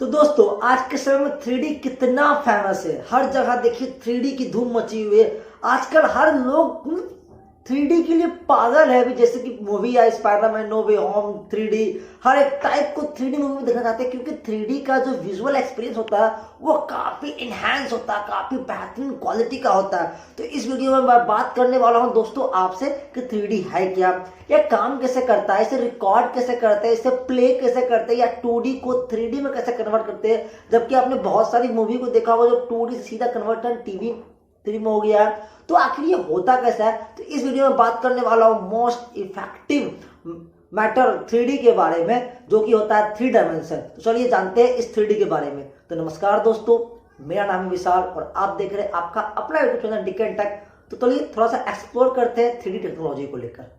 तो दोस्तों आज के समय में 3D कितना फेमस है। हर जगह देखिए 3D की धूम मची हुई है। आजकल हर लोग 3D के लिए पागल है भी। जैसे कि मूवी आई स्पाइडरमैन नो वे होम 3D, हर एक टाइप को 3D मूवी में देखना चाहते हैं क्योंकि 3D का जो विजुअल एक्सपीरियंस होता है वो काफी इनहैंस होता है, काफी बेहतरीन क्वालिटी का होता है। तो इस वीडियो में मैं बात करने वाला हूं दोस्तों आपसे कि 3D है क्या, यह काम कैसे करता है, इसे रिकॉर्ड कैसे करते हैं, इसे प्ले कैसे करते हैं, या 2D को 3D में कैसे कन्वर्ट करते हैं। जबकि आपने बहुत सारी मूवी को देखा होगा जो 2D से सीधा कन्वर्ट टीवी 3D में हो गया है। तो आखिर ये होता कैसा है, तो इस वीडियो में बात करने वाला हूं मोस्ट इफेक्टिव मैटर 3D के बारे में, जो कि होता है 3 डायमेंशन। तो चलिए जानते हैं इस 3D के बारे में। तो नमस्कार दोस्तों, मेरा नाम है विशाल और आप देख रहे हैं आपका अपना YouTube channel Dick and Tech. तो चलिए थोड़ा सा एक्सप्लोर करते हैं 3D टेक्नोलॉजी को लेकर।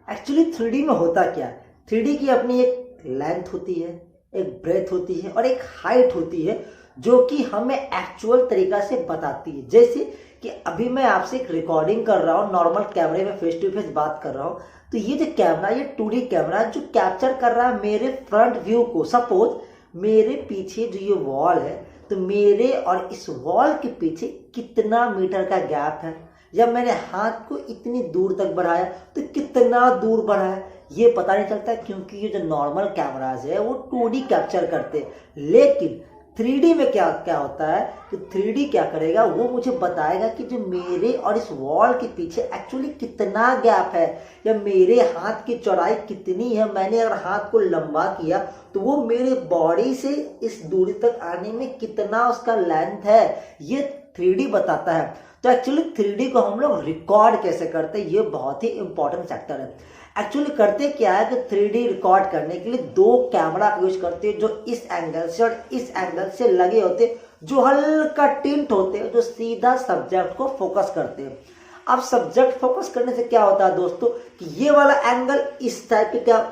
एक्चुअली 3D में होता क्या है, 3D की अपनी एक लेंथ होती है, एक ब्रेथ होती है और एक हाइट होती है जो कि हमें एक्चुअल तरीका से बताती है। जैसे कि अभी मैं आपसे एक रिकॉर्डिंग कर रहा हूँ, नॉर्मल कैमरे में फेस टू फेस बात कर रहा हूँ, तो ये जो कैमरा, ये 2D कैमरा जो कैप्चर कर रहा है मेरे फ्रंट व्यू को। सपोज मेरे पीछे जो ये वॉल है, तो मेरे और इस वॉल के पीछे कितना मीटर का गैप है, जब मैंने हाथ को इतनी दूर तक बढ़ाया तो कितना दूर बढ़ा है, ये पता नहीं चलता क्योंकि ये जो नॉर्मल कैमराज है वो 2D कैप्चर करते हैं। लेकिन 3D में क्या क्या होता है कि 3D क्या करेगा, वो मुझे बताएगा कि जो मेरे और इस वॉल के पीछे एक्चुअली कितना गैप है, या मेरे हाथ की चौड़ाई कितनी है। मैंने अगर हाथ को लंबा किया तो वो मेरे बॉडी से इस दूरी तक आने में कितना उसका लेंथ है, ये 3D बताता है। तो एक्चुअली 3D को हम लोग रिकॉर्ड कैसे करते हैं, ये बहुत ही इंपॉर्टेंट फैक्टर है। एक्चुअली करते क्या है कि 3D रिकॉर्ड करने के लिए 2 कैमरा यूज करते हैं जो इस एंगल से और इस एंगल से लगे होते हैं, जो हल्का टिंट होते हैं, जो सीधा सब्जेक्ट को फोकस करते हैं। अब सब्जेक्ट फोकस करने से क्या होता है दोस्तों कि ये वाला एंगल इस टाइप के क्या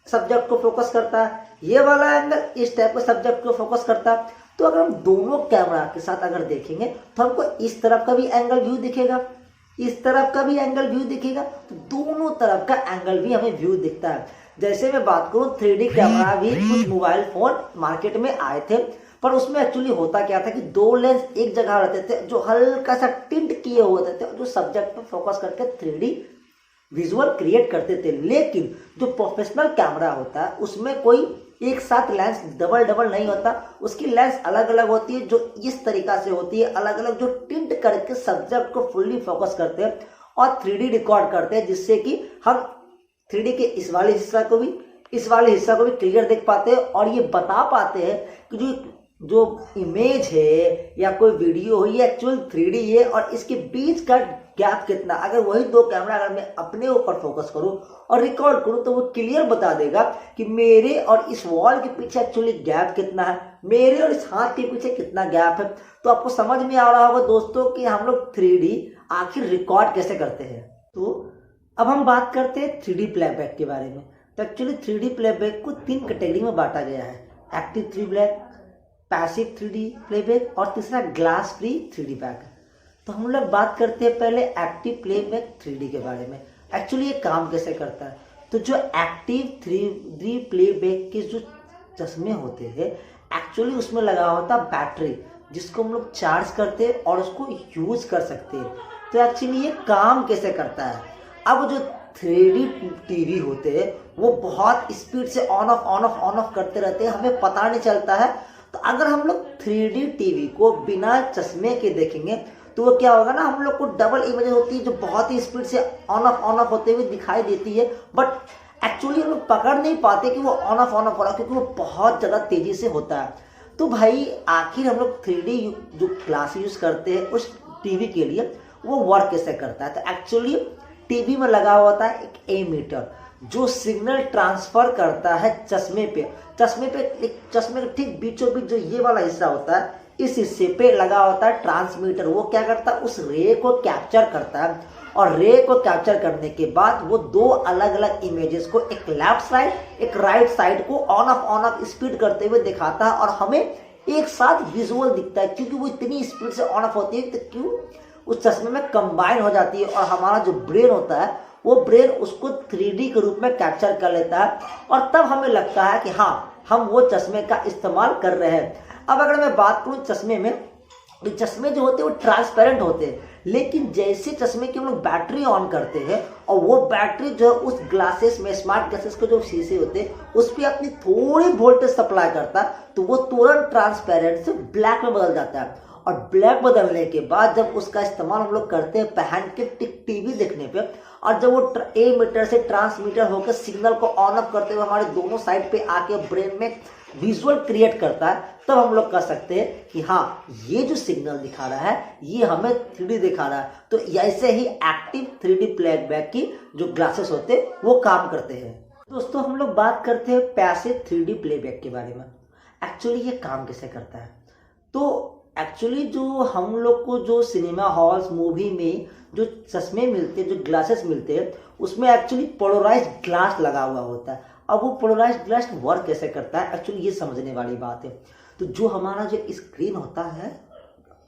सब्जेक्ट को फोकस करता है, ये वाला एंगल इस टाइप के सब्जेक्ट को फोकस करता है। तो अगर हम दोनों कैमरा के साथ अगर देखेंगे तो हमको इस तरफ का भी एंगल व्यू दिखेगा, इस तरफ का भी एंगल व्यू दिखेगा, तो दोनों तरफ का एंगल भी हमें व्यू दिखता है। जैसे मैं बात करूं 3D कैमरा भी कुछ मोबाइल फोन मार्केट में आए थे, पर उसमें एक्चुअली होता क्या था कि 2 लेंस एक जगह रहते थे जो हल्का सा टिंट किए हुए थे, जो सब्जेक्ट पर फोकस करके 3D विजुअल क्रिएट करते थे। लेकिन जो प्रोफेशनल कैमरा होता है उसमें कोई एक साथ लेंस डबल नहीं होता, उसकी लेंस अलग अलग होती है, जो इस तरीका से होती है अलग अलग, जो टिंट करके सब्जेक्ट को फुल्ली फोकस करते हैं और 3D रिकॉर्ड करते हैं, जिससे कि हम 3D के इस वाले हिस्सा को भी इस वाले हिस्सा को भी क्लियर देख पाते हैं और ये बता पाते हैं कि जो इमेज है या कोई वीडियो हो ये एक्चुअल 3D है और इसके बीच का गैप कितना। अगर वही 2 कैमरा अगर मैं अपने ऊपर फोकस करूं और रिकॉर्ड करूं तो वो क्लियर बता देगा कि मेरे और इस वॉल के पीछे एक्चुअली गैप कितना है, मेरे और इस हाथ के पीछे कितना गैप है। तो आपको समझ में आ रहा होगा दोस्तों कि हम लोग 3D आखिर रिकॉर्ड कैसे करते हैं। तो अब हम बात करते हैं 3D प्लेबैक के बारे में। तो एक्चुअली 3D प्लेबैक को 3 कैटेगरी में बांटा गया है, active 3D playback, passive 3D playback और तीसरा ग्लास फ्री 3D बैक। तो हम लोग बात करते हैं पहले एक्टिव प्लेबैक 3D के बारे में। एक्चुअली ये काम कैसे करता है, तो जो एक्टिव 3D प्लेबैक के जो चश्मे होते हैं एक्चुअली उसमें लगा होता है बैटरी, जिसको हम लोग चार्ज करते हैं और उसको यूज कर सकते हैं। तो एक्चुअली ये काम कैसे करता है, अब जो 3D टीवी होते हैं वो बहुत स्पीड से ऑन ऑफ करते रहते हैं, हमें पता नहीं चलता है। तो अगर हम लोग 3D टीवी को बिना चश्मे के देखेंगे तो वो क्या होगा ना, हम लोग को डबल इमेज होती है जो बहुत ही स्पीड से ऑन ऑफ होते हुए दिखाई देती है, बट एक्चुअली हम लोग पकड़ नहीं पाते कि वो ऑन ऑफ हो रहा, क्योंकि वो बहुत ज़्यादा तेजी से होता है। तो भाई आखिर हम लोग 3D जो ग्लास यूज करते हैं उस टीवी के लिए वो वर्क कैसे करता है। तो एक्चुअली टीवी में लगा होता है एक एमीटर जो सिग्नल ट्रांसफर करता है चश्मे पे चश्मे के ठीक बीचों बीच जो ये वाला हिस्सा होता है, इस हिस्से पे लगा होता है ट्रांसमीटर। वो क्या करता है, उस रे को कैप्चर करता है और रे को कैप्चर करने के बाद वो 2 अलग अलग इमेजेस को, एक लेफ्ट साइड एक राइट साइड को ऑन ऑफ स्पीड करते हुए दिखाता है और हमें एक साथ विजुअल दिखता है, क्योंकि वो इतनी स्पीड से ऑन ऑफ होती है। तो क्यों उस चश्मे में कंबाइन हो जाती है और हमारा जो ब्रेन होता है वो ब्रेन उसको 3D के रूप में कैप्चर कर लेता है और तब हमें लगता है कि हाँ हम वो चश्मे का इस्तेमाल कर रहे हैं। अब अगर मैं बात करूँ चश्मे में, तो चश्मे जो होते हैं वो ट्रांसपेरेंट होते हैं, लेकिन जैसे चश्मे की हम लोग बैटरी ऑन करते हैं और वो बैटरी जो उस ग्लासेस में, स्मार्ट ग्लासेस के जो शीशे होते हैं उस पर अपनी थोड़ी वोल्टेज सप्लाई करता है, तो वो तुरंत ट्रांसपेरेंट से ब्लैक में बदल जाता है। और ब्लैक बदलने के बाद जब उसका इस्तेमाल हम लोग करते हैं पहन के टीवी देखने पे, और जब वो एमीटर से ट्रांसमीटर होकर सिग्नल को ऑन ऑफ करते हुए हमारे दोनों साइड पे आके ब्रेन में विजुअल क्रिएट करता है, तब हम लोग कह सकते हैं कि हाँ ये जो सिग्नल दिखा रहा है ये हमें 3D दिखा रहा है। तो ऐसे ही एक्टिव 3D प्लेबैक की जो ग्लासेस होते हैं वो काम करते हैं। दोस्तों हम लोग बात करते हैं पैसिव 3D प्लेबैक के बारे में। एक्चुअली ये काम कैसे करता है? तो एक्चुअली जो हम लोग को जो सिनेमा हॉल्स, मूवी में जो चश्मे मिलते हैं, जो ग्लासेस मिलते हैं, उसमें एक्चुअली पोलराइज्ड ग्लास लगा हुआ होता है। अब वो पोलराइज्ड ग्लास वर्क कैसे करता है, एक्चुअली ये समझने वाली बात है। तो जो हमारा जो स्क्रीन होता है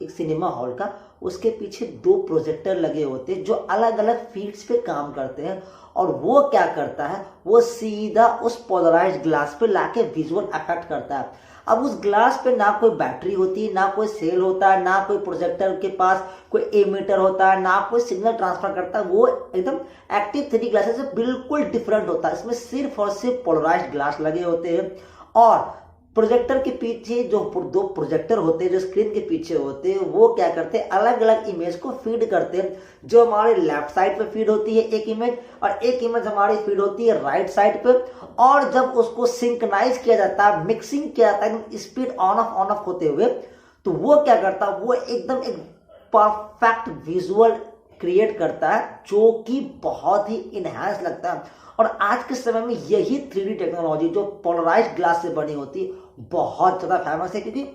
एक सिनेमा हॉल का, उसके पीछे 2 प्रोजेक्टर लगे होते हैं जो अलग अलग फील्ड्स पे काम करते हैं, और वो क्या करता है, वो सीधा उस पोलराइज्ड ग्लास पे लाके विजुअल इफेक्ट करता है। अब उस ग्लास पे ना कोई बैटरी होती है, ना कोई सेल होता है, ना कोई प्रोजेक्टर के पास कोई एमीटर होता है, ना कोई सिग्नल ट्रांसफर करता है। वो एकदम एक्टिव 3D ग्लासेस से बिल्कुल डिफरेंट होता है। इसमें सिर्फ और सिर्फ पोलराइज्ड ग्लास लगे होते हैं, और प्रोजेक्टर के पीछे जो 2 प्रोजेक्टर होते हैं जो स्क्रीन के पीछे होते हैं, वो क्या करते हैं, अलग अलग इमेज को फीड करते हैं। जो हमारे लेफ्ट साइड पे फीड होती है एक इमेज, और एक इमेज हमारी फीड होती है राइट साइड पे। और जब उसको सिंक्रोनाइज किया जाता है, मिक्सिंग किया जाता है स्पीड ऑन ऑफ होते हुए, तो वो क्या करता है, वो एकदम एक परफेक्ट विजुअल क्रिएट करता है जो कि बहुत ही इनहैंस लगता है। और आज के समय में यही 3D टेक्नोलॉजी जो पोलराइज्ड ग्लास से बनी होती है बहुत ज़्यादा फेमस है, क्योंकि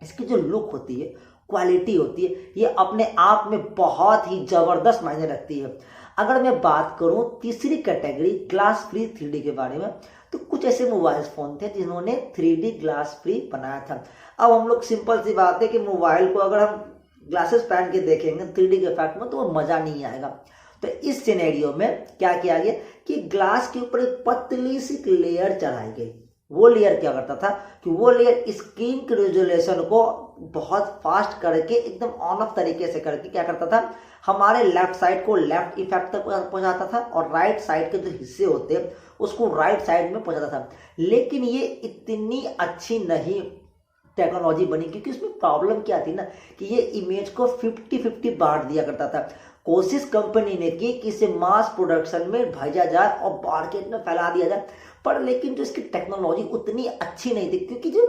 इसकी जो लुक होती है, क्वालिटी होती है, ये अपने आप में बहुत ही ज़बरदस्त मायने रखती है। अगर मैं बात करूं तीसरी कैटेगरी ग्लास फ्री 3D के बारे में, तो कुछ ऐसे मोबाइल फ़ोन थे जिन्होंने 3D ग्लास फ्री बनाया था। अब हम लोग सिंपल सी बात है कि मोबाइल को अगर हम ग्लासेस पहन के देखेंगे 3D के इफेक्ट में, तो वो मज़ा नहीं आएगा। तो इस सिनेरियो में क्या किया गया कि ग्लास के ऊपर एक पतली सी लेयर चढ़ाई गई। वो लेयर क्या करता था कि वो लेयर स्क्रीन के रेजोल्यूशन को बहुत फास्ट करके एकदम ऑन ऑफ तरीके से करके क्या करता था, हमारे लेफ्ट साइड को लेफ्ट इफेक्ट तक पहुंचाता था, और राइट साइड के जो हिस्से होते हैं उसको राइट साइड में पहुंचाता था। लेकिन ये इतनी अच्छी नहीं टेक्नोलॉजी बनी, क्योंकि उसमें प्रॉब्लम क्या थी ना कि ये इमेज को 50-50 बांट दिया करता था। कोशिश कंपनी ने की कि इसे मास प्रोडक्शन में भेजा जाए और मार्केट में फैला दिया जाए, पर लेकिन जो इसकी टेक्नोलॉजी उतनी अच्छी नहीं थी, क्योंकि जो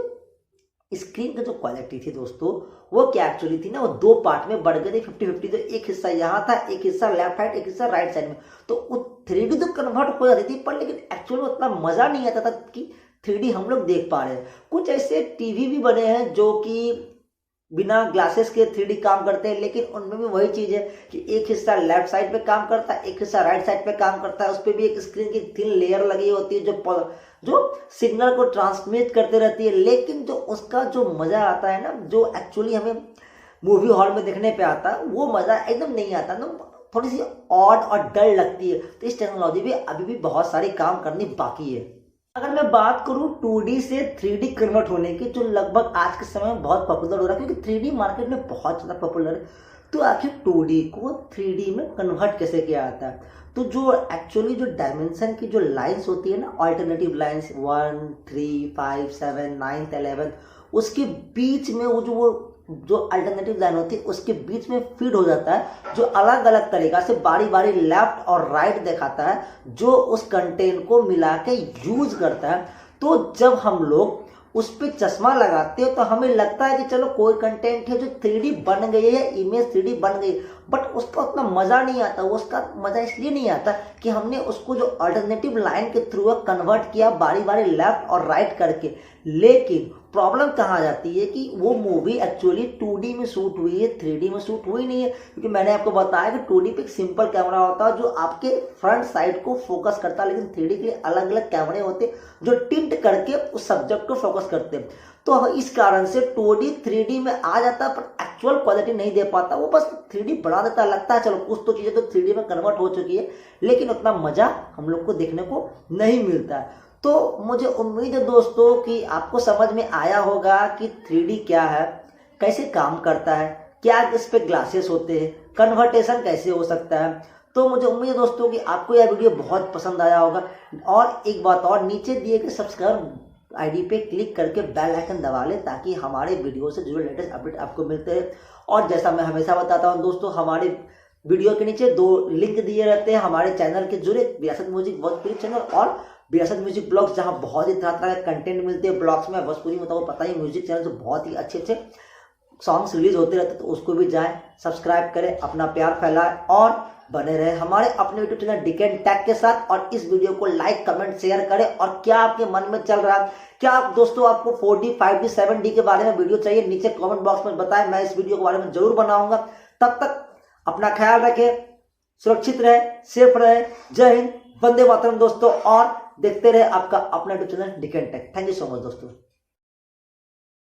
स्क्रीन की जो क्वालिटी थी दोस्तों, वो क्या एक्चुअली थी ना, वो 2 पार्ट में बढ़ गई थी 50-50। तो एक हिस्सा यहाँ था, एक हिस्सा लेफ्ट साइड, एक हिस्सा राइट साइड में। तो वो 3D तो कन्वर्ट हो जाती थी, पर लेकिन एक्चुअली उतना मजा नहीं आता था कि 3D हम लोग देख पा रहे हैं। कुछ ऐसे टीवी भी बने हैं जो कि बिना ग्लासेस के 3D काम करते हैं, लेकिन उनमें भी वही चीज है कि एक हिस्सा लेफ्ट साइड पे काम करता है, एक हिस्सा राइट साइड पे काम करता है। उस पर भी एक स्क्रीन की थिन लेयर लगी होती है जो सिग्नल को ट्रांसमिट करते रहती है। लेकिन जो उसका जो मजा आता है ना, जो एक्चुअली हमें मूवी हॉल में देखने पे आता है, वो मजा एकदम नहीं आता ना, थोड़ी सी ऑड और डल लगती है। तो इस टेक्नोलॉजी में अभी भी बहुत सारी काम करनी बाकी है। अगर मैं बात करूं 2D से 3D कन्वर्ट होने की, जो लगभग आज के समय में बहुत पॉपुलर हो रहा है, क्योंकि 3D मार्केट में बहुत ज़्यादा पॉपुलर है, तो आखिर 2D को 3D में कन्वर्ट कैसे किया जाता है? तो जो एक्चुअली जो डायमेंशन की जो लाइंस होती है ना, अल्टरनेटिव लाइंस 1, 3, 5, 7, 9, 11, उसके बीच में वो जो अल्टरनेटिव लाइन होती है उसके बीच में फीड हो जाता है, जो अलग अलग तरीका से बारी बारी लेफ्ट और राइट दिखाता है, जो उस कंटेंट को मिला के यूज करता है। तो जब हम लोग उस पर चश्मा लगाते हो तो हमें लगता है कि चलो कोई कंटेंट है जो 3D बन गई है, इमेज 3D बन गई, बट उसका उतना मजा नहीं आता। उसका मजा इसलिए नहीं आता कि हमने उसको जो अल्टरनेटिव लाइन के थ्रू कन्वर्ट किया बारी बारी लेफ्ट और राइट करके, लेकिन प्रॉब्लम कहाँ आ जाती है कि वो मूवी एक्चुअली 2D में शूट हुई है, 3D में शूट हुई नहीं है। क्योंकि मैंने आपको बताया कि 2D पे एक सिंपल कैमरा होता है जो आपके फ्रंट साइड को फोकस करता है, लेकिन 3D के लिए अलग अलग कैमरे होते हैं जो टिल्ट करके उस सब्जेक्ट को फोकस करते हैं। तो इस कारण से 2D 3D में आ जाता है, पर एक्चुअल क्वालिटी नहीं दे पाता, वो बस 3D बढ़ा देता है। लगता है चलो कुछ तो चीज़ें तो 3D में कन्वर्ट हो चुकी है, लेकिन उतना मज़ा हम लोग को देखने को नहीं मिलता है। तो मुझे उम्मीद है दोस्तों कि आपको समझ में आया होगा कि 3D क्या है, कैसे काम करता है, क्या इस पे ग्लासेस होते हैं, कन्वर्टेशन कैसे हो सकता है। तो मुझे उम्मीद है दोस्तों कि आपको यह वीडियो बहुत पसंद आया होगा। और एक बात और, नीचे दिए गए सब्सक्राइब आईडी पे क्लिक करके बेल आइकन दबा लें ताकि हमारे वीडियो से जुड़े लेटेस्ट अपडेट आपको मिलते हैं। और जैसा मैं हमेशा बताता हूँ दोस्तों, हमारे वीडियो के नीचे 2 लिंक दिए रहते हैं हमारे चैनल के जुड़े, विरासत म्यूजिक भोजपुरी चैनल और विरासत म्यूजिक ब्लॉग्स, जहाँ बहुत ही तरह तरह के कंटेंट मिलते हैं ब्लॉग्स में। भोजपुरी में तो पता ही म्यूजिक चैनल से बहुत ही अच्छे अच्छे सॉन्ग्स रिलीज होते रहते हैं, तो उसको भी जाएं, सब्सक्राइब करें, अपना प्यार फैलाएं और बने रहे हमारे अपने यूट्यूब चैनल डिकेन टैग के साथ। और इस वीडियो को लाइक कमेंट शेयर करें। और क्या आपके मन में चल रहा है, क्या आप दोस्तों आपको 4D 5D 7D के बारे में वीडियो चाहिए, नीचे कमेंट बॉक्स में बताएं, मैं इस वीडियो के बारे में जरूर बनाऊंगा। तब तक अपना ख्याल रखें, सुरक्षित रहे, सेफ रहे। जय हिंद, वंदे मातरम दोस्तों। और देखते रहे आपका अपना यूट्यूब चैनल डिकेन टैग। थैंक यू सो मच दोस्तों।